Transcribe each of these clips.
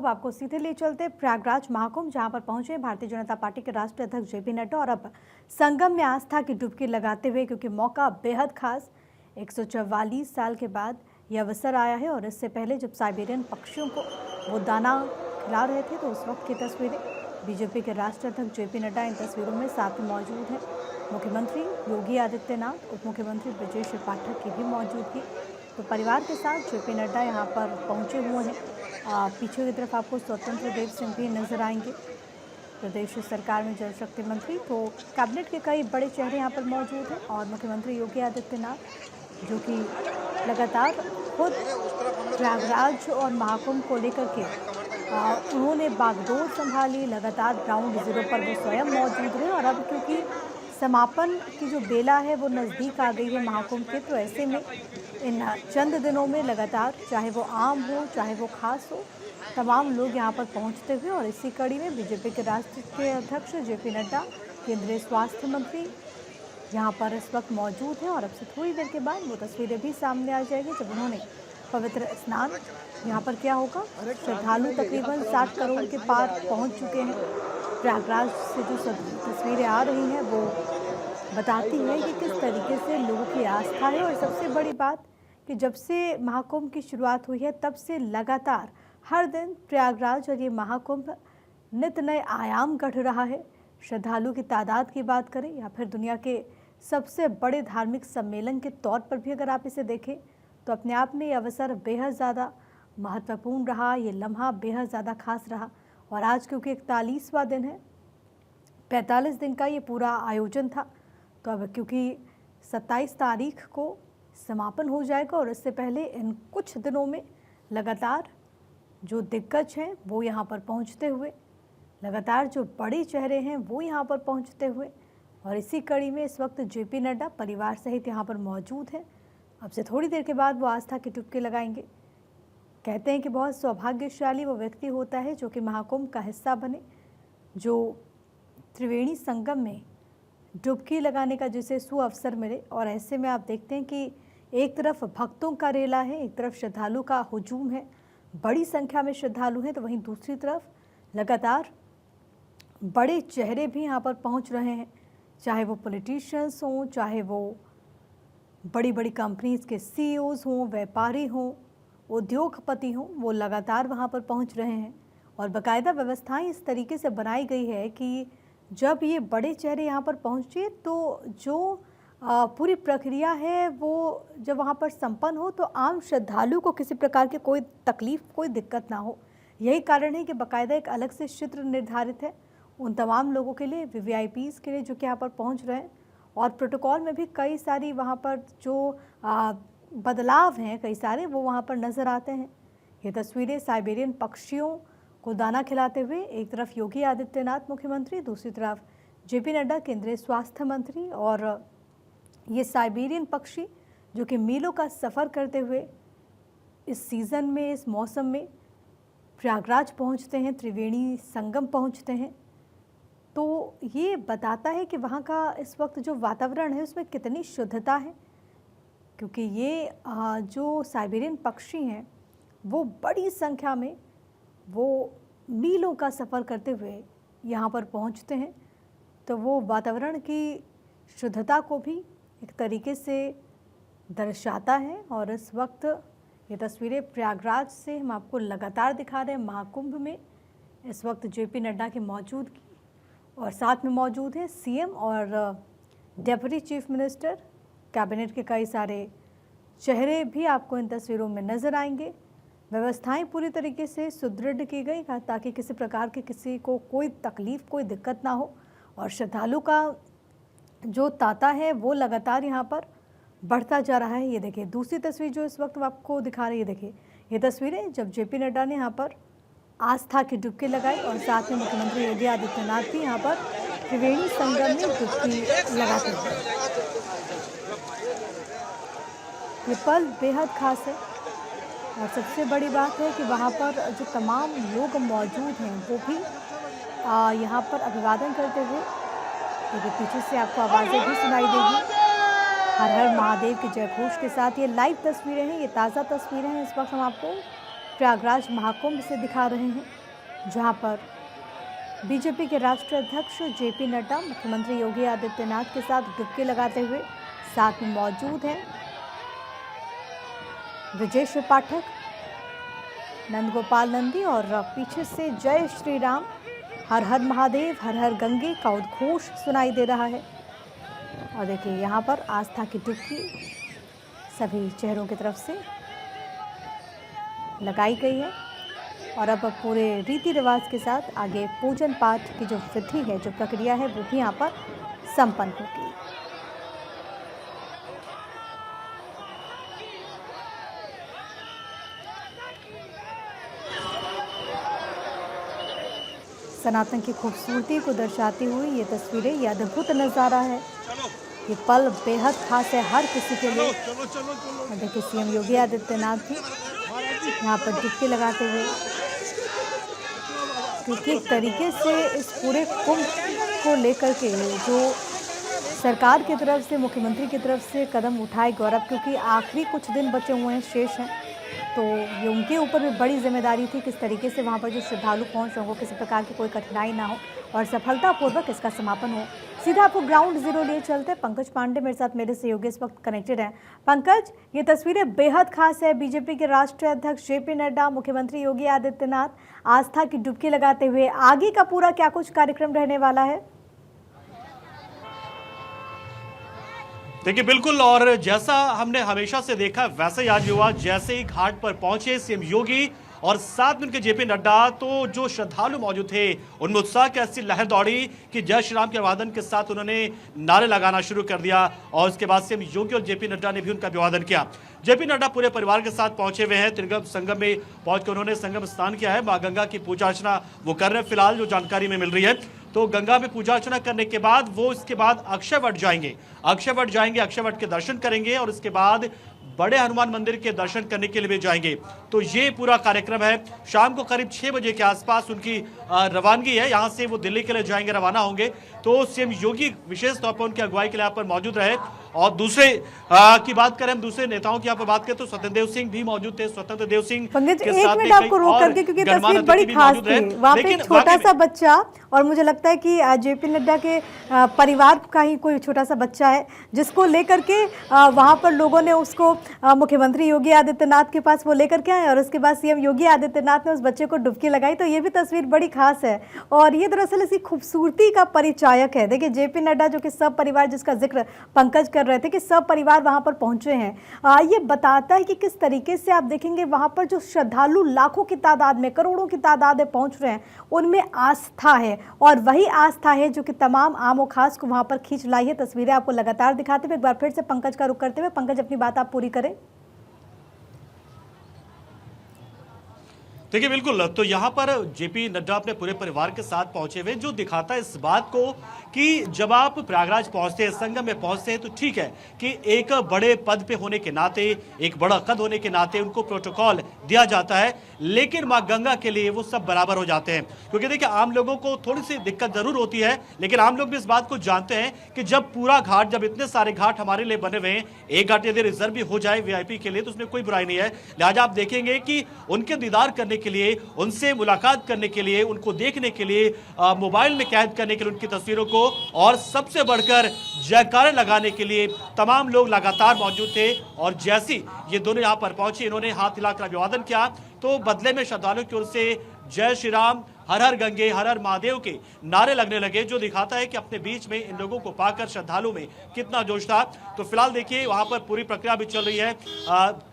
अब आपको सीधे ले चलते प्रयागराज महाकुंभ, जहां पर पहुंचे भारतीय जनता पार्टी के राष्ट्रीय अध्यक्ष जेपी नड्डा और अब संगम में आस्था की डुबकी लगाते हुए, क्योंकि मौका बेहद खास 144 साल के बाद यह अवसर आया है। और इससे पहले जब साइबेरियन पक्षियों को वो दाना खिला रहे थे तो उस वक्त की तस्वीरें, बीजेपी के राष्ट्रीय अध्यक्ष जेपी नड्डा इन तस्वीरों में साथ में मौजूद हैं। मुख्यमंत्री योगी आदित्यनाथ, उप मुख्यमंत्री ब्रजेश पाठक की भी मौजूदगी। तो परिवार के साथ जेपी नड्डा यहाँ पर पहुँचे हुए हैं। पीछे की तरफ आपको स्वतंत्र देव सिंह भी नजर आएंगे, प्रदेश सरकार में जल शक्ति मंत्री। तो कैबिनेट के कई बड़े चेहरे यहाँ पर मौजूद हैं और मुख्यमंत्री योगी आदित्यनाथ, जो कि लगातार खुद प्रयागराज और महाकुंभ को लेकर के उन्होंने बागडोर संभाली, लगातार ग्राउंड जीरो पर वो स्वयं मौजूद रहे। और अब क्योंकि समापन की जो बेला है वो नज़दीक आ गई है महाकुंभ के, तो ऐसे में इन चंद दिनों में लगातार, चाहे वो आम हो चाहे वो खास हो, तमाम लोग यहाँ पर पहुँचते हुए। और इसी कड़ी में बीजेपी के राष्ट्रीय अध्यक्ष जेपी नड्डा, केंद्रीय स्वास्थ्य मंत्री यहाँ पर इस वक्त मौजूद हैं। और अब से थोड़ी देर के बाद वो तस्वीरें भी सामने आ जाएगी जब उन्होंने पवित्र स्नान यहाँ पर किया होगा। श्रद्धालु तकरीबन 60 करोड़ के पार पहुँच चुके हैं। प्रयागराज से जो तस्वीरें आ रही हैं वो बताती है कि किस तरीके से लोगों की आस्था है। और सबसे बड़ी बात कि जब से महाकुंभ की शुरुआत हुई है तब से लगातार हर दिन प्रयागराज और ये महाकुंभ नित नए आयाम गढ़ रहा है। श्रद्धालु की तादाद की बात करें या फिर दुनिया के सबसे बड़े धार्मिक सम्मेलन के तौर पर भी अगर आप इसे देखें तो अपने आप में ये अवसर बेहद ज़्यादा महत्वपूर्ण रहा, ये लम्हा बेहद ज़्यादा खास रहा। और आज क्योंकि 41वां दिन है, 45 दिन का ये पूरा आयोजन था, तो अब क्योंकि 27 तारीख को समापन हो जाएगा और इससे पहले इन कुछ दिनों में लगातार जो दिग्गज हैं वो यहाँ पर पहुँचते हुए, लगातार जो बड़े चेहरे हैं वो यहाँ पर पहुँचते हुए, और इसी कड़ी में इस वक्त जेपी नड्डा परिवार सहित यहाँ पर मौजूद हैं। अब से थोड़ी देर के बाद वो आस्था की डुबकी लगाएंगे। कहते हैं कि बहुत सौभाग्यशाली वो व्यक्ति होता है जो कि महाकुंभ का हिस्सा बने, जो त्रिवेणी संगम में डुबकी लगाने का जिसे सुअवसर मिले। और ऐसे में आप देखते हैं कि एक तरफ भक्तों का रेला है, एक तरफ श्रद्धालु का हुजूम है, बड़ी संख्या में श्रद्धालु हैं, तो वहीं दूसरी तरफ लगातार बड़े चेहरे भी यहाँ पर पहुँच रहे हैं, चाहे वो पॉलिटिशियंस हों, चाहे वो बड़ी बड़ी कंपनीज के सीईओज हों, व्यापारी हों, उद्योगपति हों, वो लगातार वहाँ पर पहुँच रहे हैं। और बाकायदा व्यवस्थाएं इस तरीके से बनाई गई है कि जब ये बड़े चेहरे यहाँ पर पहुँचे तो जो पूरी प्रक्रिया है वो जब वहाँ पर संपन्न हो तो आम श्रद्धालु को किसी प्रकार की कोई तकलीफ, कोई दिक्कत ना हो। यही कारण है कि बाकायदा एक अलग से चित्र निर्धारित है उन तमाम लोगों के लिए, वीवीआईपीज़ के लिए जो कि यहाँ पर पहुँच रहे हैं। और प्रोटोकॉल में भी कई सारी वहाँ पर जो बदलाव हैं, कई सारे वो वहाँ पर नज़र आते हैं। ये तस्वीरें साइबेरियन पक्षियों को दाना खिलाते हुए, एक तरफ योगी आदित्यनाथ मुख्यमंत्री, दूसरी तरफ जेपी नड्डा केंद्रीय स्वास्थ्य मंत्री। और ये साइबेरियन पक्षी जो कि मीलों का सफ़र करते हुए इस सीज़न में, इस मौसम में प्रयागराज पहुँचते हैं, त्रिवेणी संगम पहुँचते हैं, तो ये बताता है कि वहाँ का इस वक्त जो वातावरण है उसमें कितनी शुद्धता है। क्योंकि ये जो साइबेरियन पक्षी हैं वो बड़ी संख्या में वो मीलों का सफ़र करते हुए यहाँ पर पहुँचते हैं, तो वो वातावरण की शुद्धता को भी एक तरीके से दर्शाता है। और इस वक्त ये तस्वीरें प्रयागराज से हम आपको लगातार दिखा रहे हैं। महाकुंभ में इस वक्त जेपी नड्डा की मौजूदगी और साथ में मौजूद हैं सीएम और डेप्यूटी चीफ मिनिस्टर, कैबिनेट के कई सारे चेहरे भी आपको इन तस्वीरों में नज़र आएंगे। व्यवस्थाएं पूरी तरीके से सुदृढ़ की गई ताकि किसी प्रकार की किसी को कोई तकलीफ, कोई दिक्कत ना हो। और श्रद्धालु का जो तांता है वो लगातार यहाँ पर बढ़ता जा रहा है। ये देखिए दूसरी तस्वीर जो इस वक्त आपको दिखा रही है, देखिए ये तस्वीरें जब जेपी नड्डा ने यहाँ पर आस्था की डुबकी लगाई और साथ में मुख्यमंत्री योगी आदित्यनाथ भी यहाँ पर त्रिवेणी संगम में डुबकी लगाते हैं। ये पल बेहद खास है और सबसे बड़ी बात है कि वहाँ पर जो तमाम लोग मौजूद हैं वो भी यहाँ पर अभिवादन करते हुए, देखिए पीछे से आपको आवाज़ें भी सुनाई देगी, हर हर महादेव के जयघोष के साथ। ये लाइव तस्वीरें हैं, ये ताज़ा तस्वीरें हैं, इस वक्त हम आपको प्रयागराज महाकुंभ से दिखा रहे हैं, जहां पर बीजेपी के राष्ट्रीय अध्यक्ष जेपी नड्डा मुख्यमंत्री योगी आदित्यनाथ के साथ डुबकी लगाते हुए साथ में मौजूद हैं ब्रजेश पाठक, नंदगोपाल नंदी और पीछे से जय श्री राम, हर हर महादेव, हर हर गंगे का उद्घोष सुनाई दे रहा है। और देखिए यहाँ पर आस्था की डुबकी सभी चेहरों की तरफ से लगाई गई है और अब पूरे रीति रिवाज के साथ आगे पूजन पाठ की जो विधि है, जो प्रक्रिया है, वो भी यहाँ पर संपन्न होगी। सनातन की खूबसूरती को दर्शाती हुई ये तस्वीरें, ये अद्भुत नज़ारा है। ये पल बेहद खास है हर किसी के लिए। देखिए सीएम योगी आदित्यनाथ भी यहाँ पर डुबकी लगाते हुए, क्योंकि एक तरीके से इस पूरे कुंभ को लेकर के जो सरकार की तरफ से, मुख्यमंत्री की तरफ से कदम उठाए गौरव, क्योंकि आखिरी कुछ दिन बचे हुए हैं, शेष हैं, तो ये उनके ऊपर भी बड़ी जिम्मेदारी थी किस तरीके से वहाँ पर जो श्रद्धालु पहुँच रहे हो, किसी प्रकार की कोई कठिनाई ना हो और सफलतापूर्वक इसका समापन हो। सीधा आपको ग्राउंड जीरो लिए चलते हैं। पंकज पांडे मेरे साथ, मेरे सहयोगी इस वक्त कनेक्टेड हैं। पंकज, ये तस्वीरें बेहद खास है। बीजेपी के राष्ट्रीय अध्यक्ष जेपी नड्डा, मुख्यमंत्री योगी आदित्यनाथ आस्था की डुबकी लगाते हुए, आगे का पूरा क्या कुछ कार्यक्रम रहने वाला है? देखिए बिल्कुल, और जैसा हमने हमेशा से देखा वैसे ही आज हुआ। जैसे ही घाट पर पहुंचे सीएम योगी और साथ में उनके जेपी नड्डा, तो जो श्रद्धालु मौजूद थे उनमें उत्साह की ऐसी लहर दौड़ी कि जय श्री राम के अभिवादन के साथ उन्होंने नारे लगाना शुरू कर दिया और उसके बाद सीएम योगी और जेपी नड्डा ने भी उनका अभिवादन किया। जेपी नड्डा पूरे परिवार के साथ पहुंचे हुए हैं। त्रिगम संगम में पहुंचकर उन्होंने संगम स्नान किया है। मां गंगा की पूजा अर्चना वो कर रहे हैं। फिलहाल जो जानकारी में मिल रही है, तो गंगा में पूजा अर्चना करने के बाद वो इसके बाद अक्षय वट जाएंगे, अक्षय वट के दर्शन करेंगे और इसके बाद बड़े हनुमान मंदिर के दर्शन करने के लिए भी जाएंगे। तो ये पूरा कार्यक्रम है। शाम को करीब 6 बजे के आसपास उनकी रवानगी है। यहाँ से वो दिल्ली के लिए जाएंगे, रवाना होंगे। तो सीएम योगी विशेष तौर पर उनकी अगुवाई के लिए यहाँ पर मौजूद रहे। और दूसरे की बात करें, हम दूसरे नेताओं की यहाँ पर बात करें तो स्वतंत्र देव सिंह भी मौजूद थे। स्वतंत्र देव सिंह के साथ में आपको रोक करके, क्योंकि तस्वीर बड़ी खास थी। वहाँ पे एक छोटा सा बच्चा, और मुझे लगता है कि जेपी नड्डा के परिवार का ही कोई छोटा सा बच्चा है, जिसको लेकर के वहाँ पर लोगों ने उसको मुख्यमंत्री योगी आदित्यनाथ के पास वो लेकर के आए और उसके बाद सीएम योगी आदित्यनाथ ने उस बच्चे को डुबकी लगाई। तो ये भी तस्वीर बड़ी खास है और ये दरअसल इसकी खूबसूरती का परिचायक है। देखिए जेपी नड्डा जो कि सब परिवार, जिसका जिक्र पंकज कर रहे थे कि सब परिवार वहाँ पर पहुँचे हैं, ये बताता है कि किस तरीके से आप देखेंगे वहाँ पर जो श्रद्धालु लाखों की तादाद में, करोड़ों की तादाद में पहुँच रहे हैं, उनमें आस्था है और वही आस्था है जो कि तमाम आम और खास को वहाँ पर खींच लाई है। तस्वीरें आपको लगातार दिखाते हुए एक बार फिर से पंकज का रुख करते हुए, पंकज अपनी बात आप पूरी करें। देखिए बिल्कुल, तो यहाँ पर जेपी नड्डा अपने पूरे परिवार के साथ पहुंचे हुए, जो दिखाता है इस बात को कि जब आप प्रयागराज पहुंचते हैं, संगम में पहुंचते हैं, तो ठीक है कि एक बड़े पद पे होने के नाते, एक बड़ा कद होने के नाते उनको प्रोटोकॉल दिया जाता है, लेकिन मां गंगा के लिए वो सब बराबर हो जाते हैं। क्योंकि देखिए आम लोगों को थोड़ी सी दिक्कत जरूर होती है, लेकिन आम लोग भी इस बात को जानते हैं कि जब पूरा घाट, जब इतने सारे घाट हमारे लिए बने हुए हैं, एक घाट यदि रिजर्व भी हो जाए वीआईपी के लिए तो उसमें कोई बुराई नहीं है। लिहाजा आप देखेंगे कि उनके दीदार करने के लिए, उनसे मुलाकात करने के लिए, उनको देखने के लिए, मोबाइल में कैद करने के लिए उनकी तस्वीरों को, और सबसे बढ़कर जयकारे लगाने के लिए तमाम लोग लगातार मौजूद थे। और जैसी ये दोनों यहां पर पहुंचे, इन्होंने हाथ हिलाकर अभिवादन किया, तो बदले में श्रद्धालुओं की ओर से जय श्री राम, हर हर गंगे, हर हर महादेव के नारे लगने लगे, जो दिखाता है कि अपने बीच में इन लोगों को पाकर श्रद्धालु में कितना जोश था। तो फिलहाल देखिए वहां पर पूरी प्रक्रिया भी चल रही है।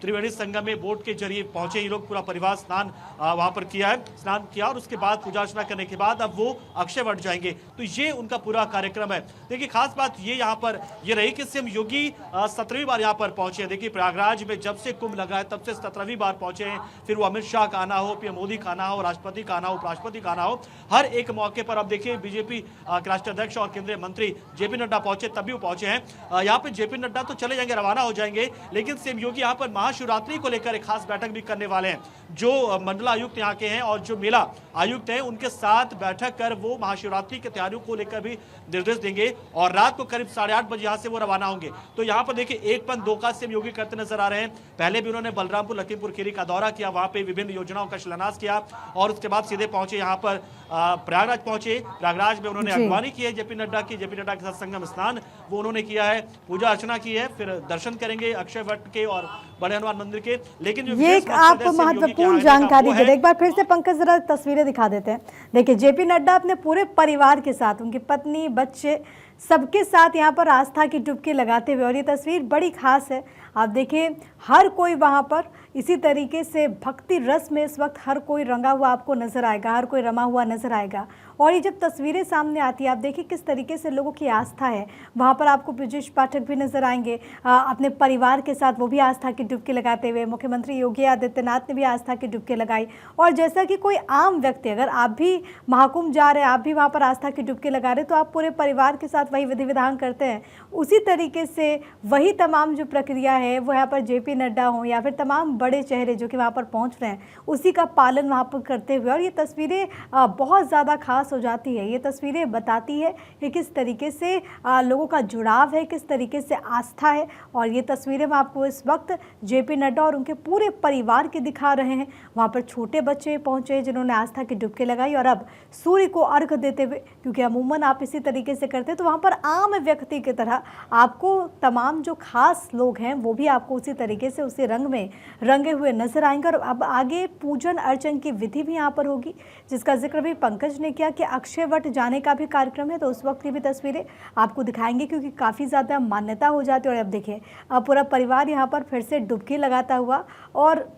त्रिवेणी संगम में बोट के जरिए पहुंचे ये लोग, पूरा परिवार स्नान वहां पर किया है, स्नान किया और उसके बाद पूजा अर्चना करने के बाद अब वो अक्षय वट जाएंगे। तो ये उनका पूरा कार्यक्रम है। देखिए खास बात ये यहाँ पर ये रही कि सीएम योगी 17वीं बार यहाँ पर पहुंचे हैं। देखिए प्रयागराज में जब से कुंभ लगा है तब से 17वीं बार पहुंचे हैं। फिर वो अमित शाह का आना हो, पीएम मोदी का आना हो, राष्ट्रपति का आना हो, उपराष्ट्रपति का आना हो, हर एक मौके पर अब देखिए बीजेपी के राष्ट्रीय अध्यक्ष और केंद्रीय मंत्री जेपी नड्डा पहुंचे, तभी वो पहुंचे हैं। यहाँ पे जेपी नड्डा तो चले जाएंगे, रवाना हो जाएंगे, लेकिन सीएम योगी यहाँ पर महाशिवरात्रि को लेकर एक खास बैठक भी करने वाले हैं। जो मंडलायुक्त यहाँ के हैं और जो मेला आयुक्त हैं उनके साथ बैठक कर वो महाशिवरात्रि की तैयारियों को लेकर भी निर्देश देंगे और रात को करीब 8:30 बजे यहाँ से वो रवाना होंगे। तो यहाँ पर देखिए एक पंथ दो काज सीएम योगी करते नजर आ रहे हैं। पहले भी उन्होंने बलरामपुर लखीमपुर खीरी का दौरा किया, वहां पे विभिन्न योजनाओं का शिलान्यास किया और उसके बाद सीधे पहुंचे यहाँ पर प्रयागराज पहुंचे। प्रयागराज में उन्होंने अगवानी की है जेपी नड्डा की, जेपी नड्डा के साथ संगम स्नान वो उन्होंने किया है, पूजा अर्चना की है, फिर दर्शन करेंगे अक्षय वट के और बड़े हनुमान मंदिर के। लेकिन जो ये एक आप महत्वपूर्ण जानकारी दे, एक बार फिर से पंकज जरा तस्वीरें दिखा देते हैं। देखिए जेपी नड्डा अपने पूरे परिवार के साथ, उनकी पत्नी, बच्चे, सबके साथ यहाँ पर आस्था की डुबकी लगाते हुए, और ये तस्वीर बड़ी खास है। आप देखिए हर कोई वहाँ पर इसी तरीके से भक्ति रस में इस वक्त हर कोई रंगा हुआ आपको नजर आएगा, हर कोई रमा हुआ नजर आएगा। और ये जब तस्वीरें सामने आती है आप देखिए किस तरीके से लोगों की आस्था है। वहाँ पर आपको ब्रजेश पाठक भी नजर आएंगे अपने परिवार के साथ, वो भी आस्था की डुबकी लगाते हुए। मुख्यमंत्री योगी आदित्यनाथ ने भी आस्था की डुबकी लगाई। और जैसा कि कोई आम व्यक्ति, अगर आप भी महाकुंभ जा रहे हैं, आप भी वहाँ पर आस्था की डुबकी लगा रहे हैं, तो आप पूरे परिवार के साथ वही विधि विधान करते हैं। उसी तरीके से वही तमाम जो प्रक्रिया है वो यहाँ पर जेपी नड्डा हों या फिर तमाम बड़े चेहरे जो कि वहाँ पर पहुँच रहे हैं, उसी का पालन वहाँ पर करते हुए। और ये तस्वीरें बहुत ज़्यादा खास हो जाती है। ये तस्वीरें बताती है कि किस तरीके से लोगों का जुड़ाव है, किस तरीके से आस्था है। और ये तस्वीरें मैं आपको इस वक्त जेपी नड्डा और उनके पूरे परिवार के दिखा रहे हैं। वहाँ पर छोटे बच्चे पहुँचे जिन्होंने आस्था की डुबकी लगाई और अब सूर्य को अर्घ देते हुए, क्योंकि अमूमन आप इसी तरीके से करते हैं, तो वहाँ पर आम व्यक्ति की तरह आपको तमाम जो खास लोग हैं वो भी आपको उसी तरीके से उसी रंग में रंगे हुए नजर आएंगे। और अब आगे पूजन अर्चन की विधि भी यहाँ पर होगी, जिसका जिक्र भी पंकज ने किया कि अक्षय वट जाने का भी कार्यक्रम है, तो उस वक्त की भी तस्वीरें आपको दिखाएंगे क्योंकि काफ़ी ज़्यादा मान्यता हो जाती है। और अब देखिए अब पूरा परिवार यहाँ पर फिर से डुबकी लगाता हुआ, और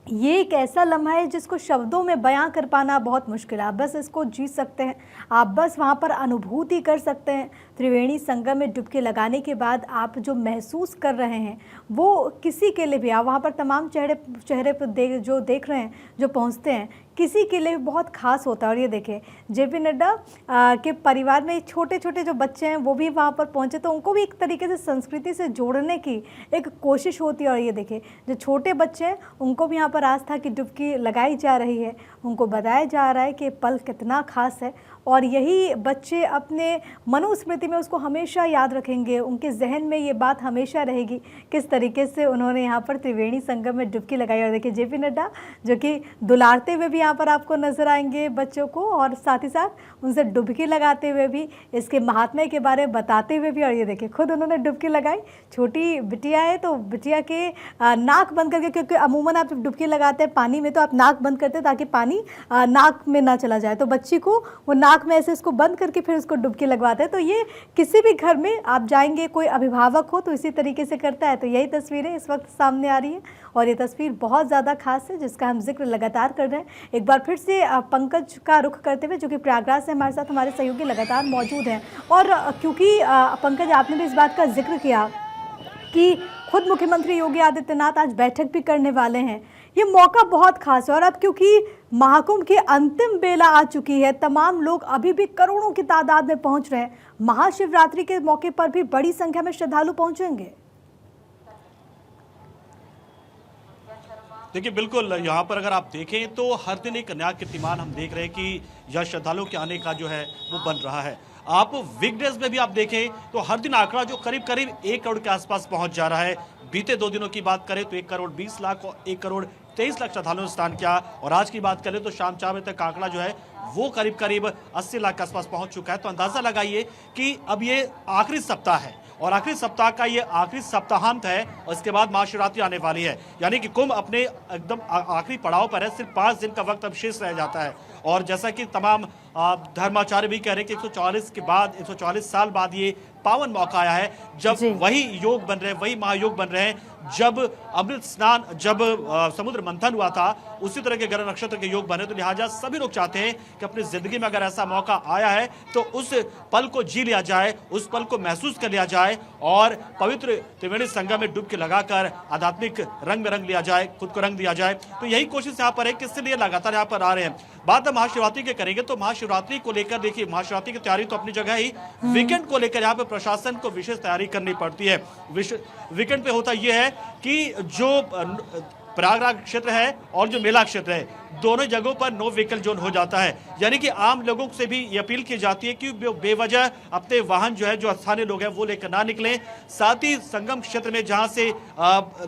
ये एक ऐसा लम्हा है जिसको शब्दों में बयां कर पाना बहुत मुश्किल है। आप बस इसको जी सकते हैं, आप बस वहाँ पर अनुभूति कर सकते हैं। त्रिवेणी संगम में डुबकी लगाने के बाद आप जो महसूस कर रहे हैं वो किसी के लिए भी, आप वहाँ पर तमाम चेहरे पर जो देख रहे हैं, जो पहुँचते हैं, किसी के लिए बहुत खास होता है। और ये देखें जेपी नड्डा के परिवार में छोटे छोटे जो बच्चे हैं वो भी वहाँ पर पहुँचे, तो उनको भी एक तरीके से संस्कृति से जोड़ने की एक कोशिश होती है। और ये देखें जो छोटे बच्चे हैं उनको भी यहाँ पर आस्था की डुबकी लगाई जा रही है, उनको बताया जा रहा है कि पल कितना खास है। और यही बच्चे अपने मनुस्मृति में उसको हमेशा याद रखेंगे, उनके जहन में ये बात हमेशा रहेगी किस तरीके से उन्होंने यहाँ पर त्रिवेणी संगम में डुबकी लगाई। और देखिए जेपी नड्डा जो कि दुलारते हुए भी यहाँ पर आपको नजर आएंगे बच्चों को, और साथ ही साथ उनसे डुबकी लगाते हुए भी, इसके महात्म्य के बारे में बताते हुए भी। और ये देखिए खुद उन्होंने डुबकी लगाई, छोटी बिटिया है तो बिटिया के नाक बंद करके, क्योंकि अमूमन आप जब डुबकी लगाते हैं पानी में तो आप नाक बंद करते हैं ताकि पानी नाक में ना चला जाए, तो बच्ची को वो नाक में ऐसे इसको बंद करके फिर उसको डुबकी लगवाते हैं। तो ये किसी भी घर में आप जाएंगे, कोई अभिभावक हो तो इसी तरीके से करता है। तो यही तस्वीरें इस वक्त सामने आ रही है और ये तस्वीर बहुत ज़्यादा खास है जिसका हम जिक्र लगातार कर रहे हैं। एक बार फिर से पंकज का रुख करते हुए, जो कि प्रयागराज से हमारे साथ हमारे सहयोगी लगातार मौजूद हैं। और क्योंकि पंकज आपने भी इस बात का जिक्र किया कि खुद मुख्यमंत्री योगी आदित्यनाथ आज बैठक भी करने वाले हैं, ये मौका बहुत खास है। और अब क्योंकि महाकुंभ की अंतिम बेला आ चुकी है, तमाम लोग अभी भी करोड़ों की तादाद में पहुंच रहे हैं। महाशिवरात्रि के मौके पर भी बड़ी संख्या में श्रद्धालु पहुंचेंगे। देखिए बिल्कुल, यहाँ पर अगर आप देखें तो हर दिन एक नया कीर्तिमान हम देख रहे हैं कि यह श्रद्धालुओं के आने का जो है वो बन रहा है। आप वीकडेज में भी आप देखें तो हर दिन आंकड़ा जो करीब 1 करोड़ के आसपास पहुंच जा रहा है। बीते 2 दिनों की बात करें तो 1 करोड़ 20 लाख और 1 करोड़ 23 लाख श्रद्धालुओं ने स्नान किया, और आज की बात करें तो शाम 4 बजे तक आंकड़ा जो है वो करीब 80 लाख के आसपास पहुंच चुका है। तो अंदाजा लगाइए कि अब ये आखिरी सप्ताह है और आखिरी सप्ताह का ये आखिरी सप्ताहांत है और इसके बाद महाशिवरात्रि आने वाली है, यानी कि कुंभ अपने एकदम आखिरी पड़ाव पर है। सिर्फ 5 दिन का वक्त अब शेष रह जाता है। और जैसा कि तमाम धर्माचार्य भी कह रहे हैं कि 144 साल बाद ये पावन मौका आया है जब वही योग बन रहे हैं, वही महायोग बन रहे हैं जब अमृत स्नान, जब समुद्र मंथन हुआ था, उसी तरह के ग्रह नक्षत्र के योग बने। तो लिहाजा सभी लोग चाहते हैं कि अपनी जिंदगी में अगर ऐसा मौका आया है तो उस पल को जी लिया जाए, उस पल को महसूस कर लिया जाए। जाए और पवित्र त्रिवेणी संगम में डुबकी लगाकर आध्यात्मिक रंग में रंग लिया जाए, खुद को रंग दिया जाए। तो यही कोशिश यहाँ पर है कि इसलिए लगातार यहाँ पर आ रहे हैं। बात हम महाशिवरात्रि के करेंगे तो महाशिवरात्रि को लेकर देखिए, महाशिवरात्रि की तैयारी तो अपनी जगह ही, वीकेंड को लेकर यहाँ पे प्रशासन को विशेष तैयारी करनी पड़ती है। वीकेंड पे होता यह है कि जो प्रयागराज क्षेत्र है और जो मेला क्षेत्र है, दोनों जगहों पर नो व्हीकल जोन हो जाता है। यानी कि आम लोगों से भी ये अपील की जाती है कि बेवजह अपने वाहन जो है, जो स्थानीय लोग हैं वो लेकर ना निकलें। साथ ही संगम क्षेत्र में जहां से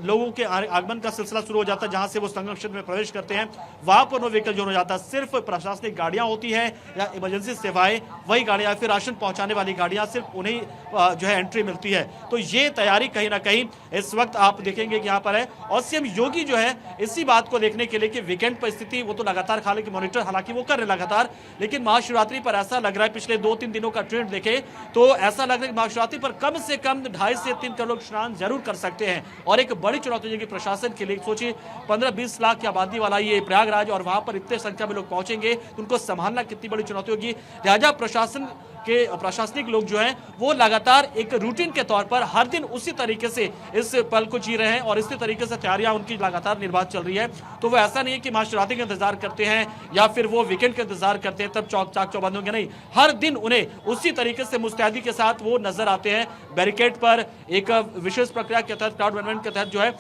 लोगों के आगमन का सिलसिला शुरू हो जाता है, जहां से वो संगम क्षेत्र में प्रवेश करते हैं, वहां पर नो व्हीकल जोन हो जाता है। सिर्फ प्रशासनिक गाड़ियां होती है या इमरजेंसी सेवाएं, वही गाड़ियां, फिर राशन पहुंचाने वाली गाड़ियां, सिर्फ उन्हें जो है एंट्री मिलती है। तो ये तैयारी कहीं ना कहीं इस वक्त आप देखेंगे कि यहाँ पर है। और सीएम योगी जो है इसी बात को देखने के लिए कि वीकेंड पर स्थिति वो तो लगातार हालांकि मॉनिटर हालांकि वो कर रहे लगातार, लेकिन महाशिवरात्रि पर ऐसा लग रहा है, पिछले 2-3 दिनों का ट्रेंड देखे तो ऐसा लग रहा है कि महाशिवरात्रि पर कम से कम 2.5 से 3 करोड़ लोग स्नान जरूर कर सकते हैं। और एक बड़ी चुनौती होगी प्रशासन के लिए। सोचिए 15-20 लाख की आबादी वाला ये प्रयागराज, और वहां पर इतने संख्या में लोग पहुंचेंगे तो उनको संभालना कितनी बड़ी चुनौती होगी। लिहाजा प्रशासन के प्रशासनिक लोग जो हैं वो लगातार एक रूटीन के तौर पर हर दिन उसी तरीके से इस पल को जी रहे हैं और इसी तरीके से तैयारियां उनकी लगातार निर्बाध चल रही है। तो वो ऐसा नहीं है कि महाशिवरात्रि का इंतजार करते हैं या फिर वो वीकेंड का इंतजार करते हैं तब चाक चौबंद होंगे, नहीं, हर दिन उन्हें उसी तरीके से मुस्तैदी के साथ वो नजर आते हैं बैरिकेड पर। एक विशेष प्रक्रिया के तहत, क्राउड मैनेजमेंट के तहत जो है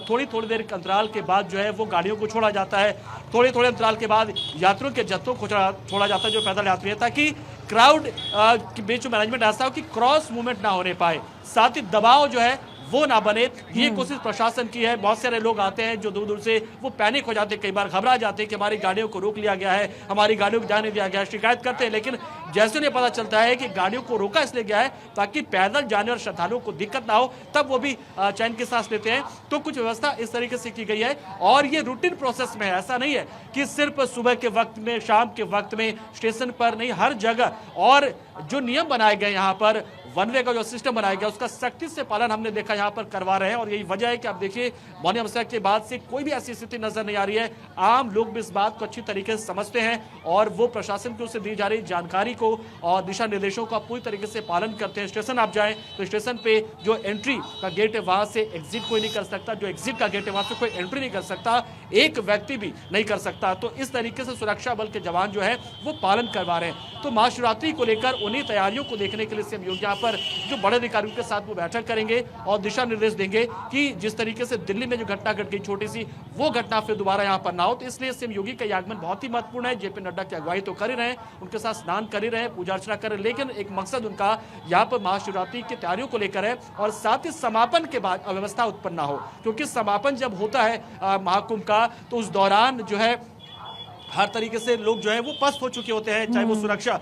थोड़ी देर के अंतराल के बाद जो है वो गाड़ियों को छोड़ा जाता है। थोड़े अंतराल के बाद यात्रियों के जत्थों को छोड़ा जाता है जो पैदल यात्री है, ताकि क्राउड के बीच मैनेजमेंट ऐसा हो कि क्रॉस मूवमेंट ना होने पाए, साथ ही दबाव जो है वो ना बने। ये कोशिश प्रशासन की है। बहुत सारे लोग आते हैं जो दूर दूर से, वो पैनिक हो जाते हैं, कई बार घबरा जाते हैं कि हमारी गाड़ियों को रोक लिया गया है, हमारी गाड़ियों को जाने दिया गया है, शिकायत करते हैं। लेकिन जैसे उन्हें पता चलता है कि गाड़ियों को रोका इसलिए गया है ताकि पैदल जाने और श्रद्धालुओं को दिक्कत ना हो, तब वो भी चैन की सांस लेते हैं। तो कुछ व्यवस्था इस तरीके से की गई है और ये रूटीन प्रोसेस में है। ऐसा नहीं है कि सिर्फ सुबह के वक्त में, शाम के वक्त में स्टेशन पर नहीं, हर जगह। और जो नियम बनाए गए यहाँ पर, वन वे का जो सिस्टम बनाया गया, उसका सख्ती से पालन हमने देखा यहाँ पर करवा रहे हैं। और यही वजह है कि आप देखिए मौनी अमावस्या के बाद से कोई भी ऐसी स्थिति नजर नहीं आ रही है। आम लोग भी इस बात को अच्छी तरीके से समझते हैं और वो प्रशासन की ओर से दी जा रही जानकारी को और दिशा निर्देशों का पूरी तरीके से पालन करते हैं। स्टेशन आप जाएं तो स्टेशन पे जो एंट्री का गेट है वहां से एग्जिट कोई नहीं कर सकता, जो एग्जिट का गेट है वहां से कोई एंट्री नहीं कर सकता, एक व्यक्ति भी नहीं कर सकता। तो इस तरीके से सुरक्षा बल के जवान जो है वो पालन करवा रहे हैं। तो महाशिवरात्रि को लेकर उन्हीं तैयारियों को देखने के लिए सीएम योगी यहाँ पर जो बड़े अधिकारियों के साथ वो बैठक करेंगे और दिशा निर्देश देंगे कि जिस तरीके से दिल्ली में जो घटना घट गई छोटी सी, वो घटना फिर दोबारा यहाँ पर ना हो। तो इसलिए सीएम योगी का आगमन बहुत ही महत्वपूर्ण है। जेपी नड्डा की अगुवाई तो कर ही रहे हैं, उनके साथ स्नान कर ही रहे हैं, पूजा अर्चना कर रहे हैं, लेकिन एक मकसद उनका यहाँ पर महाशिवरात्रि की तैयारियों को लेकर है और साथ ही समापन के बाद अव्यवस्था उत्पन्न ना हो। क्योंकि समापन जब होता है महाकुंभ का, तो उस दौरान जो है हर तरीके से लोग जो है वो पस्त हो चुके होते हैं, चाहे वो सुरक्षा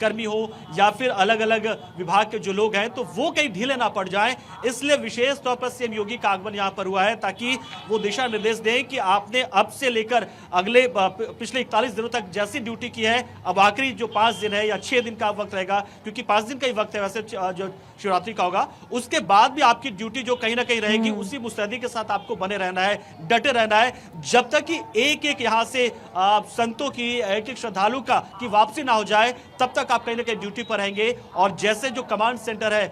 कर्मी हो या फिर अलग अलग विभाग के जो लोग हैं, तो वो कहीं ढीले ना पड़ जाएं। इसलिए विशेष तौर पर सीएम योगी का आगमन यहाँ पर हुआ है ताकि वो दिशा निर्देश दें कि आपने अब से लेकर अगले पिछले 41 दिनों तक जैसी ड्यूटी की है, अब आखिरी जो 5 दिन है या 6 दिन का वक्त रहेगा, क्योंकि 5 दिन का ही वक्त है वैसे जो शिवरात्रि का होगा, उसके बाद भी आपकी ड्यूटी जो कहीं ना कहीं रहेगी, उसी मुस्तैदी के साथ आपको बने रहना है, डटे रहना है, जब तक कि एक यहाँ से संतों की, एक श्रद्धालु की वापसी ना हो जाए, तब तक आप कहीं ना कहीं ड्यूटी पर रहेंगे। और जैसे जो कमांड सेंटर है,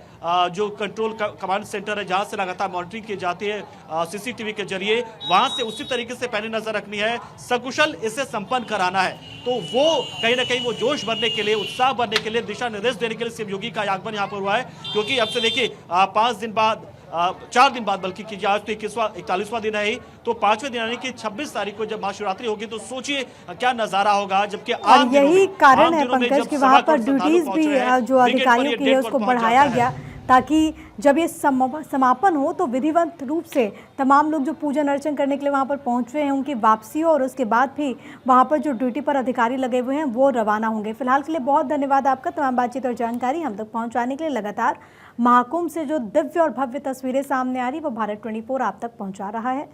जो कंट्रोल कमांड सेंटर है, जहां से लगातार मॉनिटरिंग की जाती है सीसीटीवी के जरिए, वहां से उसी तरीके से पैनी नजर रखनी है, सकुशल इसे संपन्न कराना है। तो वो कहीं ना कहीं वो जोश भरने के लिए, उत्साह भरने के लिए, दिशा निर्देश देने के लिए सीएम योगी का आगमन यहाँ पर हुआ है। क्योंकि अब से देखिए 5 दिन बाद, 4 दिन बाद बल्कि कीजिए, आज तो 41वां दिन है ही, तो 5वें दिन यानी कि 26 तारीख को जब महाशिवरात्रि होगी तो सोचिए क्या नजारा होगा। जबकि और यही कारण है पंकज कि वहां पर ड्यूटीज भी जो अधिकारियों की है उसको बढ़ाया गया, ताकि जब ये समापन हो तो विधिवत रूप से तमाम लोग जो पूजन अर्चन करने के लिए वहाँ पर पहुँच रहे हैं उनकी वापसी हो, और उसके बाद भी वहाँ पर जो ड्यूटी पर अधिकारी लगे हुए हैं वो रवाना होंगे। फिलहाल के लिए बहुत धन्यवाद आपका तमाम बातचीत और जानकारी हम तक पहुँचाने के लिए। लगातार महाकुंभ से जो दिव्य और भव्य तस्वीरें सामने आ रही वो भारत 24 आप तक पहुँचा रहा है।